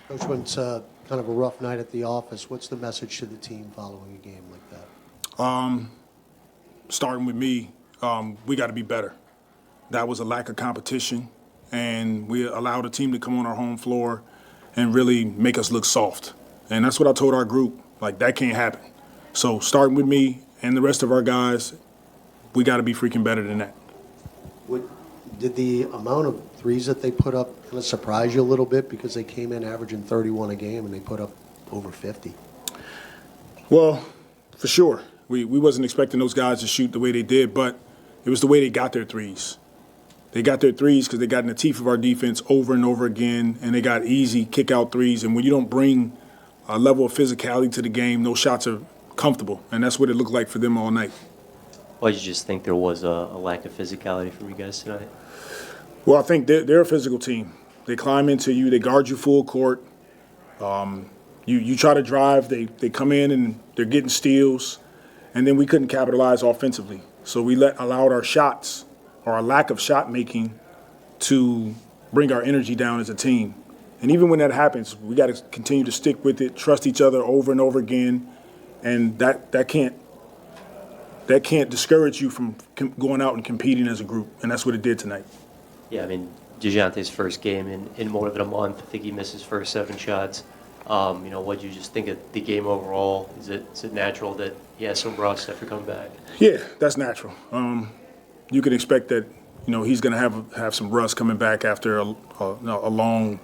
Coach, when it's kind of a rough night at the office, what's the message to the team following a game like that? Starting with me, we got to be better. That was a lack of competition, and we allowed a team to come on our home floor and really make us look soft. And that's what I told our group. Like, that can't happen. So starting with me and the rest of our guys, we got to be freaking better than that. Did the amount of threes that they put up kind of surprise you a little bit because they came in averaging 31 a game and they put up over 50? Well, for sure. We wasn't expecting those guys to shoot the way they did, but it was the way they got their threes. They got their threes because they got in the teeth of our defense over and over again, and they got easy kick-out threes. And when you don't bring a level of physicality to the game, those shots are comfortable, and that's what it looked like for them all night. Why did you just think there was a lack of physicality from you guys tonight? Well, I think they're a physical team. They climb into you. They guard you full court. You try to drive. They come in and they're getting steals. And then we couldn't capitalize offensively. So we allowed our shots or our lack of shot making to bring our energy down as a team. And even when that happens, we got to continue to stick with it, trust each other over and over again. And that can't discourage you from going out and competing as a group. And that's what it did tonight. Yeah, I mean, Dejounte's first game in more than a month. I think he missed his first 7 shots. What did you just think of the game overall? Is it natural that he has some rust after coming back? Yeah, that's natural. You can expect that, he's going to have some rust coming back after a long,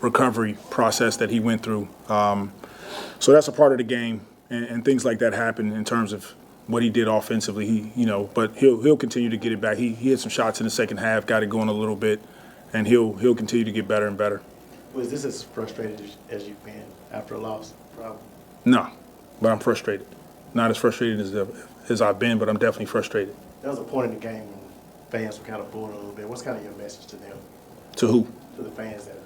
recovery process that he went through. So that's a part of the game, and things like that happen in terms of what he did offensively. But he'll continue to get it back. He had some shots in the second half, got it going a little bit, and he'll continue to get better and better. Was this as frustrated as you've been after a loss? Probably. No, but I'm frustrated. Not as frustrated as I've been, but I'm definitely frustrated. There was a point in the game when fans were kind of booing a little bit. What's kind of your message to them? To who? To the fans that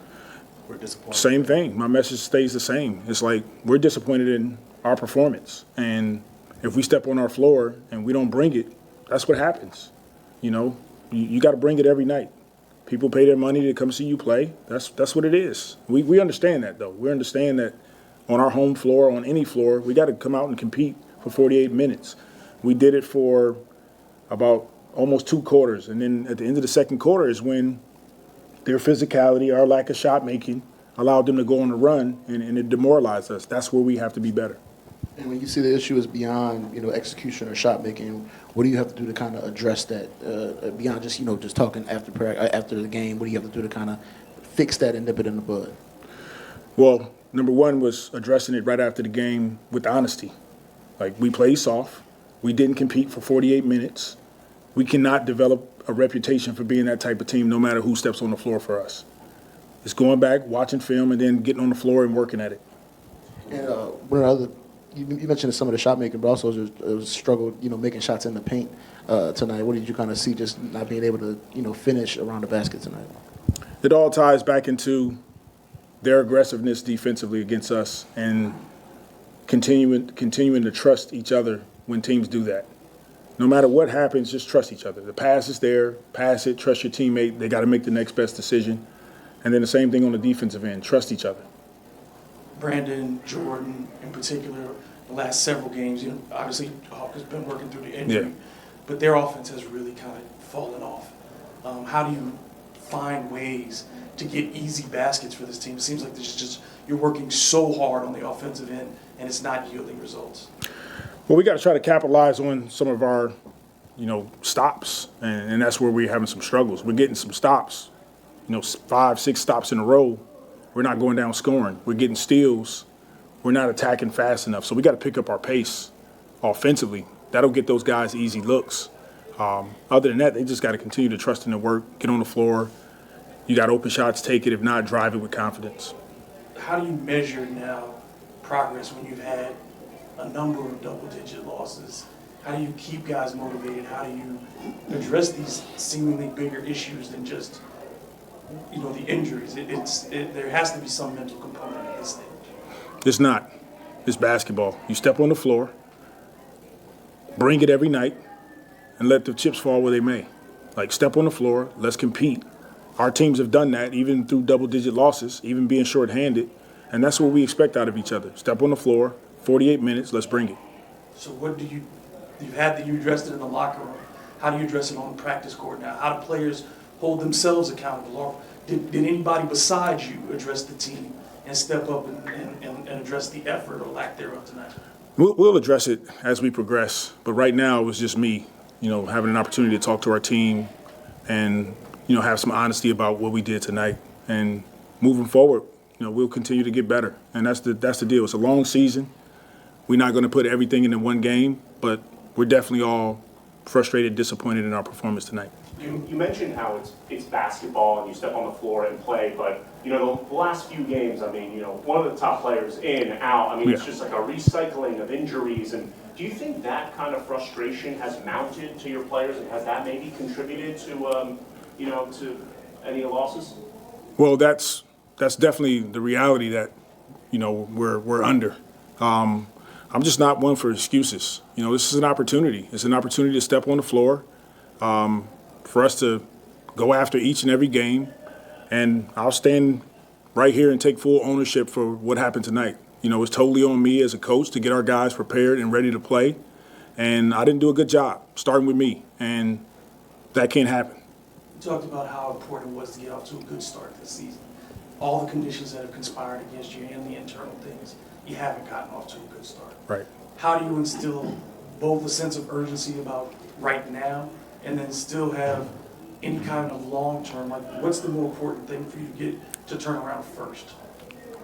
were disappointed. Same thing. My message stays the same. It's like we're disappointed in our performance, and if we step on our floor and we don't bring it, that's what happens. You got to bring it every night. People pay their money to come see you play. That's what it is. We understand that, though. We understand that on our home floor, on any floor, we got to come out and compete for 48 minutes. We did it for about almost 2 quarters, and then at the end of the second quarter is when their physicality, our lack of shot making, allowed them to go on a run, and it demoralized us. That's where we have to be better. And when you see the issue is beyond, execution or shot making, what do you have to do to kind of address that? Beyond just, just talking after the game, what do you have to do to kind of fix that and nip it in the bud? Well, number one was addressing it right after the game with honesty. Like, we played soft. We didn't compete for 48 minutes. We cannot develop a reputation for being that type of team no matter who steps on the floor for us. It's going back, watching film, and then getting on the floor and working at it. And one of the other, you mentioned some of the shot making, but also it was a struggle, making shots in the paint tonight. What did you kind of see just not being able to, finish around the basket tonight? It all ties back into their aggressiveness defensively against us and continuing to trust each other when teams do that. No matter what happens, just trust each other. The pass is there, pass it, trust your teammate. They got to make the next best decision. And then the same thing on the defensive end, trust each other. Brandon, Jordan in particular, the last several games, obviously Hawkins has been working through the injury, but their offense has really kind of fallen off. How do you find ways to get easy baskets for this team? It seems like you're working so hard on the offensive end, and it's not yielding results. Well, we got to try to capitalize on some of our, stops, and that's where we're having some struggles. We're getting some stops, 5, 6 stops in a row. We're not going down scoring. We're getting steals. We're not attacking fast enough. So we got to pick up our pace offensively. That'll get those guys easy looks. Other than that, they just got to continue to trust in the work, get on the floor. You got open shots, take it. If not, drive it with confidence. How do you measure now progress when you've had a number of double-digit losses? How do you keep guys motivated? How do you address these seemingly bigger issues than just the injuries? There has to be some mental component of this thing. It's not. It's basketball. You step on the floor, bring it every night, and let the chips fall where they may. Like, step on the floor, let's compete, our teams have done that even through double-digit losses, even being shorthanded, and that's what we expect out of each other. Step on the floor, 48 minutes, let's bring it. So what do you addressed it in the locker room. How do you address it on the practice court now? How do players hold themselves accountable? Or did anybody besides you address the team and step up and address the effort or lack thereof tonight? We'll address it as we progress, but right now it was just me, having an opportunity to talk to our team and, have some honesty about what we did tonight. And moving forward, we'll continue to get better. And that's the deal. It's a long season. We're not going to put everything into one game, but we're definitely all frustrated, disappointed in our performance tonight. You mentioned how it's basketball and you step on the floor and play, but the last few games, one of the top players in, out, it's just like a recycling of injuries. And do you think that kind of frustration has mounted to your players, and has that maybe contributed to to any losses? Well, that's definitely the reality that we're under. I'm just not one for excuses. This is an opportunity. It's an opportunity to step on the floor, for us to go after each and every game, and I'll stand right here and take full ownership for what happened tonight. It's totally on me as a coach to get our guys prepared and ready to play, and I didn't do a good job starting with me, and that can't happen. You talked about how important it was to get off to a good start this season. All the conditions that have conspired against you and the internal things, you haven't gotten off to a good start. Right. How do you instill both a sense of urgency about right now and then still have any kind of long-term, what's the more important thing for you to get to turn around first?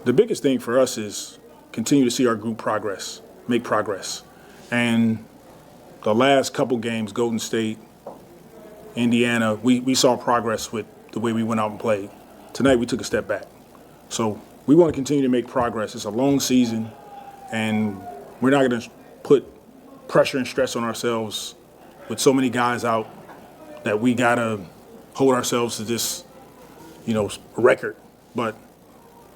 The biggest thing for us is continue to see our group make progress. And the last couple games, Golden State, Indiana, we saw progress with the way we went out and played. Tonight we took a step back. So we want to continue to make progress. It's a long season, and we're not going to put pressure and stress on ourselves with so many guys out that we got to hold ourselves to this, record. But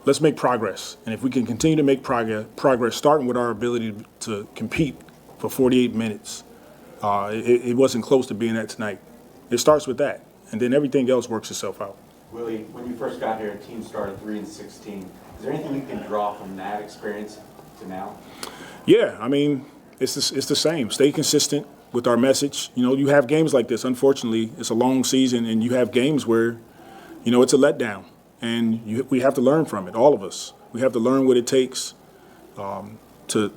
let's make progress. And if we can continue to make progress, starting with our ability to compete for 48 minutes, it wasn't close to being that tonight. It starts with that, and then everything else works itself out. Willie, when you first got here, the team started 3-16. Is there anything you can draw from that experience to now? Yeah, it's the same. Stay consistent with our message. You have games like this. Unfortunately, it's a long season, and you have games where, it's a letdown, and we have to learn from it. All of us. We have to learn what it takes to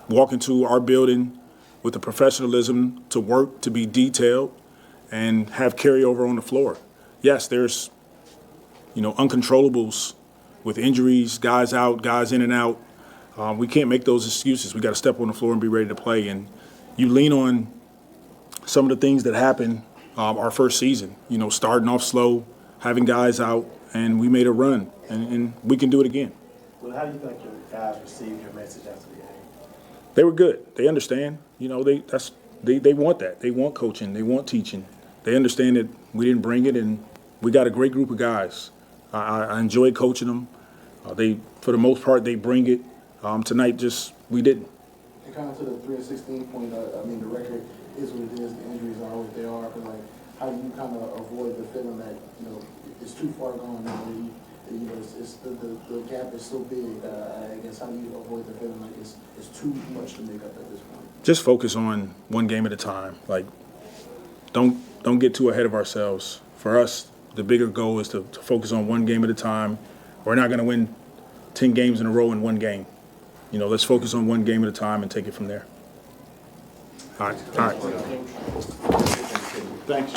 walk into our building with the professionalism, to work, to be detailed, and have carryover on the floor. Yes, there's, uncontrollables with injuries, guys out, guys in and out. We can't make those excuses. We got to step on the floor and be ready to play. And you lean on some of the things that happened our first season, starting off slow, having guys out, and we made a run, and we can do it again. Well, how do you think your guys received your message after the game? They were good. They understand. They want that. They want coaching. They want teaching. They understand that we didn't bring it, and we got a great group of guys. I enjoyed coaching them. For the most part, they bring it. Tonight, we didn't. And kind of to the 3-16 point, the record is what it is. The injuries are what they are. But how do you kind of avoid the feeling that it's too far gone now? The gap is so big. I guess how do you avoid the feeling like it's too much to make up at this point? Just focus on one game at a time. Don't get too ahead of ourselves. For us, the bigger goal is to focus on one game at a time. We're not going to win 10 games in a row in one game. Let's focus on one game at a time and take it from there. All right. Thanks.